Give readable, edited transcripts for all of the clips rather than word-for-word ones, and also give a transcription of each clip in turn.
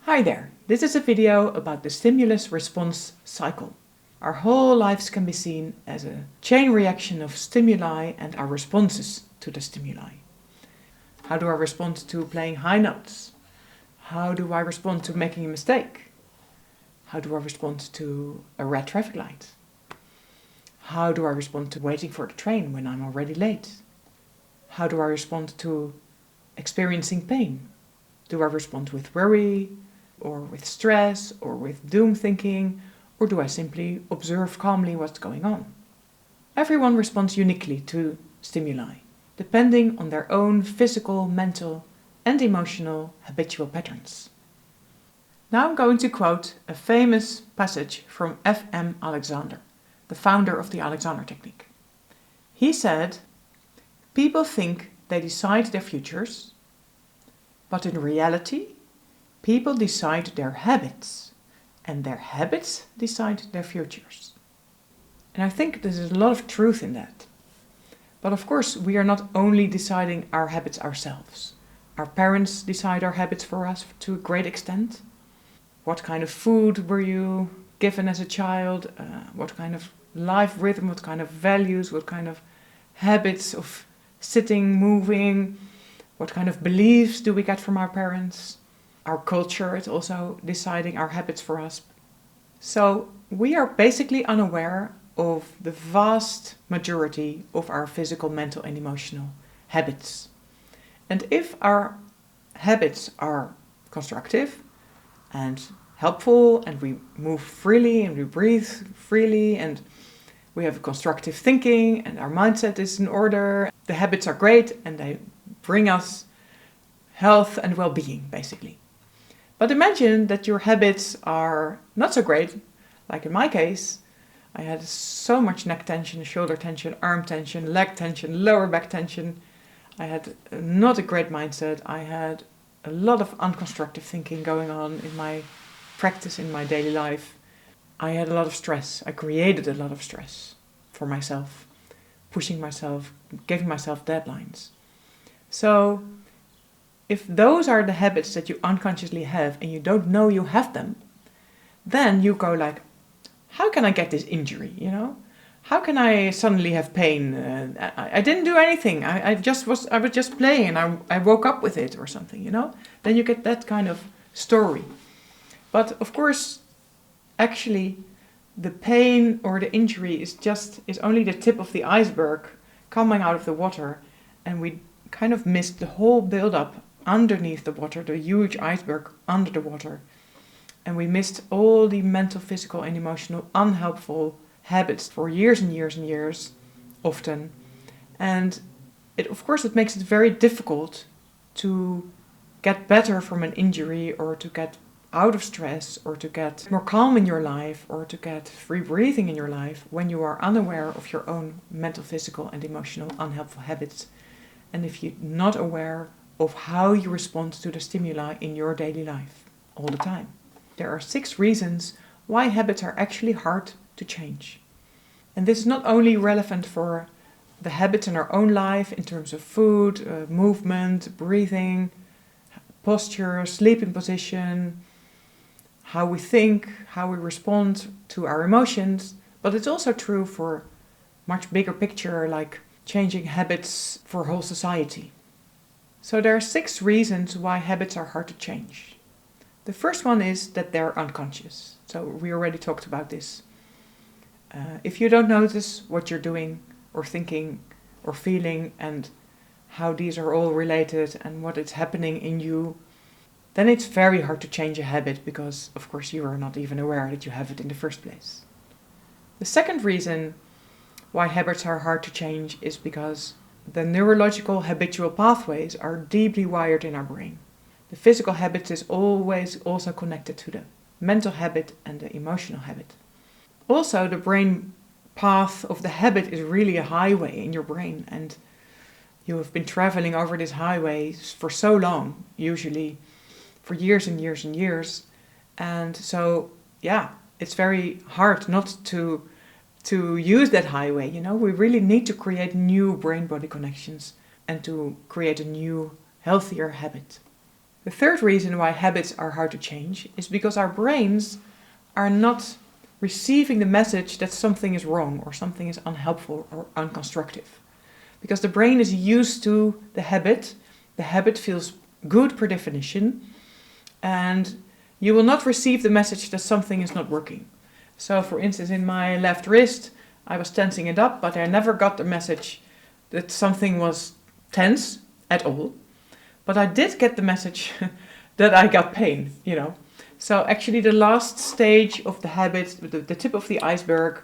Hi there, this is a video about the stimulus-response cycle. Our whole lives can be seen as a chain reaction of stimuli and our responses to the stimuli. How do I respond to playing high notes? How do I respond to making a mistake? How do I respond to a red traffic light? How do I respond to waiting for the train when I'm already late? How do I respond to experiencing pain? Do I respond with worry, or with stress, or with doom thinking, or do I simply observe calmly what's going on? Everyone responds uniquely to stimuli, depending on their own physical, mental, and emotional habitual patterns. Now I'm going to quote a famous passage from F.M. Alexander, the founder of the Alexander technique. He said, "People think they decide their futures, but in reality, people decide their habits, and their habits decide their futures." And I think there's a lot of truth in that. But of course, we are not only deciding our habits ourselves. Our parents decide our habits for us to a great extent. What kind of food were you given as a child? What kind of life rhythm, what kind of values, what kind of habits of sitting, moving, what kind of beliefs do we get from our parents? Our culture is also deciding our habits for us. So we are basically unaware of the vast majority of our physical, mental, and emotional habits. And if our habits are constructive and helpful, and we move freely and we breathe freely, and we have constructive thinking and our mindset is in order, the habits are great and they bring us health and well-being, basically. But imagine that your habits are not so great. Like in my case, I had so much neck tension, shoulder tension, arm tension, leg tension, lower back tension. I had not a great mindset. I had a lot of unconstructive thinking going on in my practice, in my daily life. I had a lot of stress. I created a lot of stress for myself, pushing myself, giving myself deadlines. So if those are the habits that you unconsciously have and you don't know you have them, then you go like, how can I get this injury, How can I suddenly have pain? I didn't do anything. I was just playing and I woke up with it or something, Then you get that kind of story. But of course, actually, the pain or the injury is only the tip of the iceberg coming out of the water, and we kind of missed the whole build-up underneath the water, the huge iceberg under the water. And we missed all the mental, physical, and emotional unhelpful habits for years and years and years, often. And of course, it makes it very difficult to get better from an injury, or to get out of stress, or to get more calm in your life, or to get free breathing in your life when you are unaware of your own mental, physical, and emotional unhelpful habits. And if you're not aware of how you respond to the stimuli in your daily life all the time. There are 6 reasons why habits are actually hard to change. And this is not only relevant for the habits in our own life in terms of food, movement, breathing, posture, sleeping position, how we think, how we respond to our emotions, but it's also true for much bigger picture, like changing habits for whole society. So there are 6 reasons why habits are hard to change. The first one is that they're unconscious. So we already talked about this. If you don't notice what you're doing or thinking or feeling and how these are all related and what is happening in you, then it's very hard to change a habit because, of course, you are not even aware that you have it in the first place. The second reason why habits are hard to change is because the neurological habitual pathways are deeply wired in our brain. The physical habit is always also connected to the mental habit and the emotional habit. Also, the brain path of the habit is really a highway in your brain, and you have been traveling over this highway for so long, usually for years and years and years. And so, it's very hard not to use that highway, We really need to create new brain-body connections and to create a new, healthier habit. The third reason why habits are hard to change is because our brains are not receiving the message that something is wrong or something is unhelpful or unconstructive. Because the brain is used to the habit feels good per definition, and you will not receive the message that something is not working. So for instance, in my left wrist, I was tensing it up, but I never got the message that something was tense at all. But I did get the message that I got pain, So actually the last stage of the habit, the tip of the iceberg,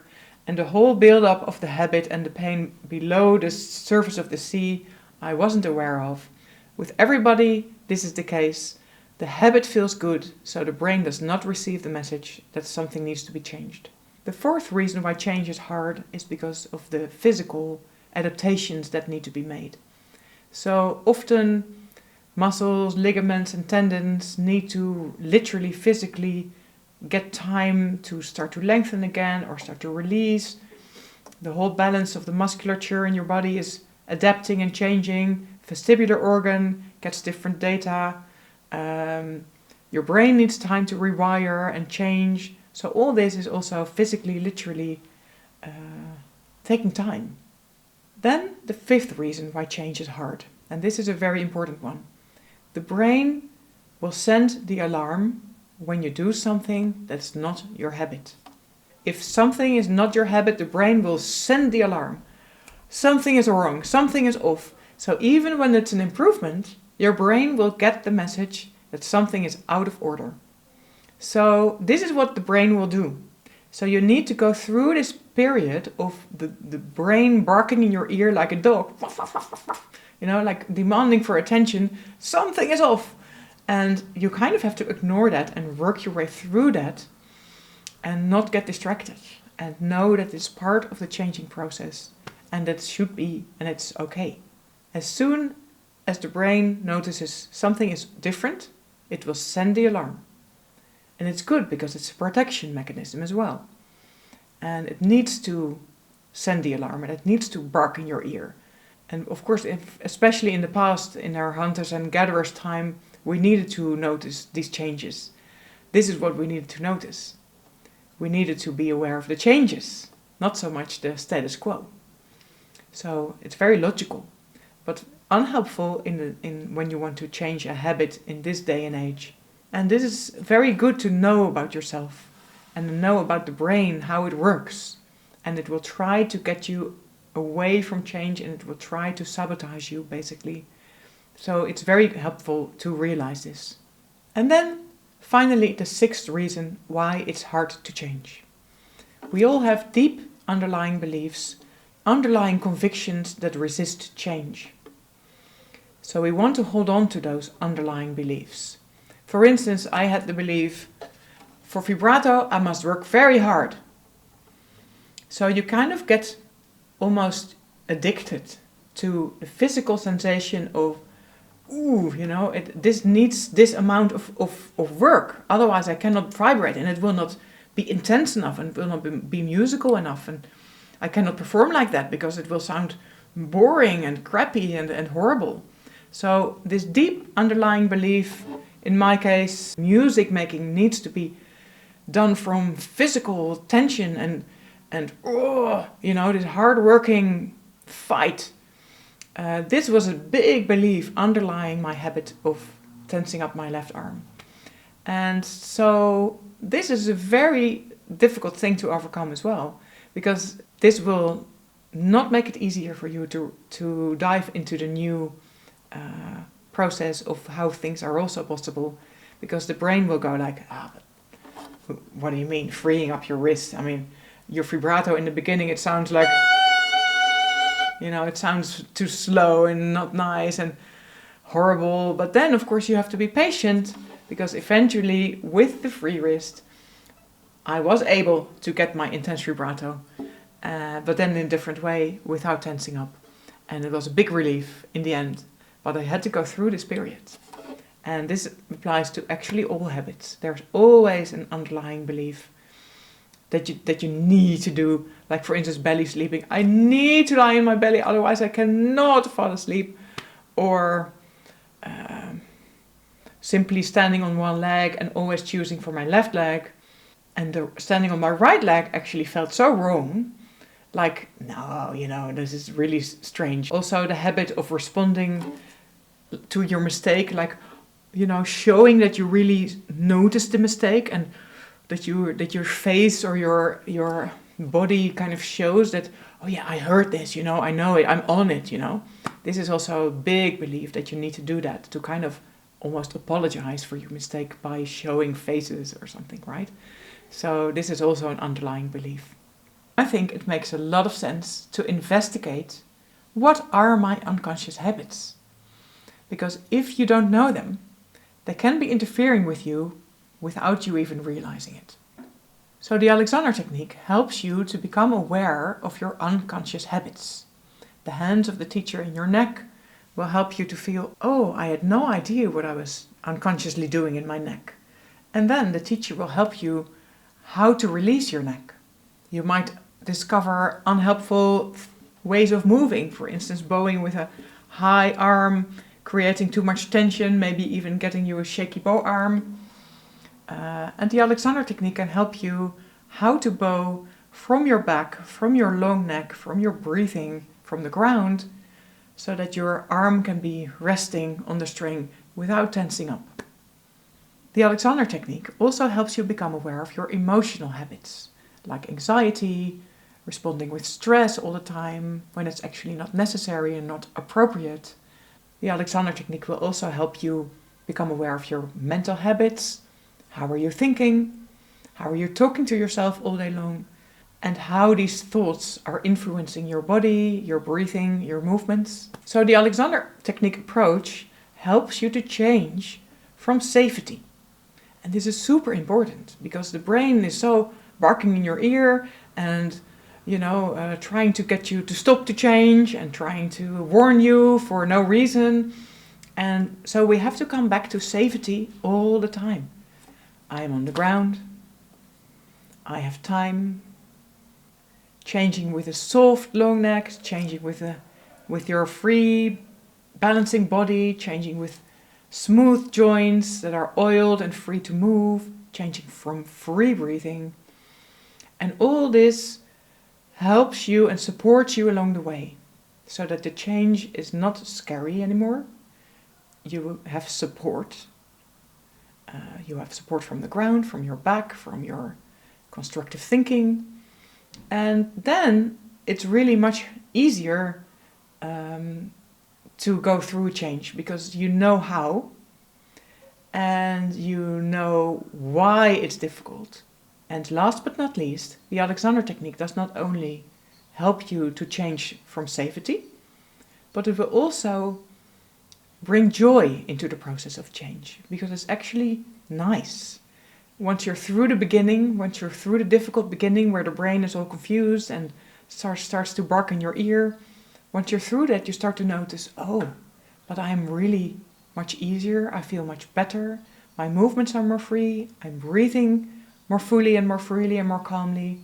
and the whole build-up of the habit and the pain below the surface of the sea, I wasn't aware of. With everybody, this is the case. The habit feels good, so the brain does not receive the message that something needs to be changed. The fourth reason why change is hard is because of the physical adaptations that need to be made. So often muscles, ligaments and tendons need to literally physically get time to start to lengthen again or start to release. The whole balance of the musculature in your body is adapting and changing. Vestibular organ gets different data. Your brain needs time to rewire and change. So all this is also physically, literally taking time. Then the fifth reason why change is hard, and this is a very important one. The brain will send the alarm when you do something that's not your habit. If something is not your habit, the brain will send the alarm. Something is wrong, something is off. So even when it's an improvement, your brain will get the message that something is out of order. So this is what the brain will do. So you need to go through this period of the brain barking in your ear like a dog, like demanding for attention. Something is off. And you kind of have to ignore that and work your way through that and not get distracted and know that it's part of the changing process and that should be, and it's okay. As soon as the brain notices something is different, it will send the alarm. And it's good because it's a protection mechanism as well. And it needs to send the alarm and it needs to bark in your ear. And of course, especially in the past, in our hunters and gatherers time, we needed to notice these changes. This is what we needed to notice. We needed to be aware of the changes, not so much the status quo. So it's very logical, but unhelpful when you want to change a habit in this day and age. And this is very good to know about yourself and know about the brain, how it works. And it will try to get you away from change and it will try to sabotage you, basically. So it's very helpful to realize this. And then, finally, the sixth reason why it's hard to change. We all have deep underlying beliefs, underlying convictions that resist change. So we want to hold on to those underlying beliefs. For instance, I had the belief, for vibrato, I must work very hard. So you kind of get almost addicted to the physical sensation of, this needs this amount of work. Otherwise I cannot vibrate and it will not be intense enough and it will not be musical enough. And I cannot perform like that because it will sound boring and crappy and horrible. So this deep underlying belief, in my case, music making needs to be done from physical tension and this hard-working fight. This was a big belief underlying my habit of tensing up my left arm. And so this is a very difficult thing to overcome as well, because this will not make it easier for you to dive into the new process of how things are also possible, because the brain will go like, but what do you mean freeing up your wrist? I mean, your vibrato in the beginning, it sounds like, it sounds too slow and not nice and horrible. But then, of course, you have to be patient, because eventually, with the free wrist, I was able to get my intense vibrato, but then in a different way, without tensing up. And it was a big relief in the end. But I had to go through this period. And this applies to actually all habits. There's always an underlying belief that you need to do. Like, for instance, belly sleeping. I need to lie in my belly, otherwise I cannot fall asleep. Or simply standing on one leg and always choosing for my left leg. And standing on my right leg actually felt so wrong. Like, no, this is really strange. Also, the habit of responding to your mistake, like, showing that you really noticed the mistake and that your face or your body kind of shows that, oh yeah, I heard this, I know it, I'm on it, This is also a big belief that you need to do that, to kind of almost apologize for your mistake by showing faces or something, right? So this is also an underlying belief. I think it makes a lot of sense to investigate what are my unconscious habits. Because if you don't know them, they can be interfering with you without you even realizing it. So the Alexander technique helps you to become aware of your unconscious habits. The hands of the teacher in your neck will help you to feel, oh, I had no idea what I was unconsciously doing in my neck. And then the teacher will help you how to release your neck. You might discover unhelpful ways of moving, for instance, bowing with a high arm, creating too much tension, maybe even getting you a shaky bow arm. And the Alexander technique can help you how to bow from your back, from your long neck, from your breathing, from the ground, so that your arm can be resting on the string without tensing up. The Alexander technique also helps you become aware of your emotional habits, like anxiety, responding with stress all the time when it's actually not necessary and not appropriate. The Alexander technique will also help you become aware of your mental habits. How are you thinking? How are you talking to yourself all day long? And how these thoughts are influencing your body, your breathing, your movements. So the Alexander technique approach helps you to change from safety. And this is super important because the brain is so barking in your ear and, trying to get you to stop the change and trying to warn you for no reason. And so we have to come back to safety all the time. I am on the ground. I have time. Changing with a soft long neck, changing with your free balancing body, changing with smooth joints that are oiled and free to move, changing from free breathing. And all this helps you and supports you along the way so that the change is not scary anymore. You have support. You have support from the ground, from your back, from your constructive thinking. And then it's really much easier to go through change because you know how and you know why it's difficult. And last but not least, the Alexander technique does not only help you to change from safety, but it will also bring joy into the process of change because it's actually nice. Once you're through the beginning, once you're through the difficult beginning where the brain is all confused and starts to bark in your ear, once you're through that, you start to notice, oh, but I'm really much easier. I feel much better. My movements are more free. I'm breathing more fully and more freely and more calmly.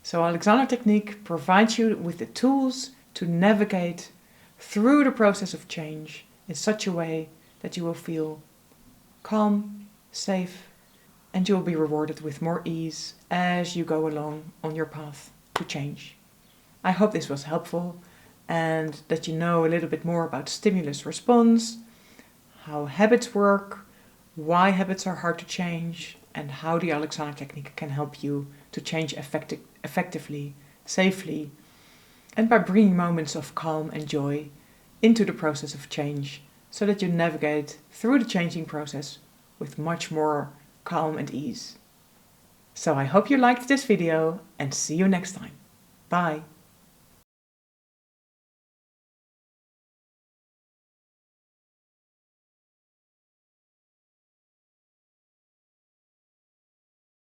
So Alexander technique provides you with the tools to navigate through the process of change in such a way that you will feel calm, safe, and you'll be rewarded with more ease as you go along on your path to change. I hope this was helpful and that you know a little bit more about stimulus response, how habits work, why habits are hard to change, and how the Alexander technique can help you to change effectively, safely, and by bringing moments of calm and joy into the process of change so that you navigate through the changing process with much more calm and ease. So I hope you liked this video and see you next time. Bye.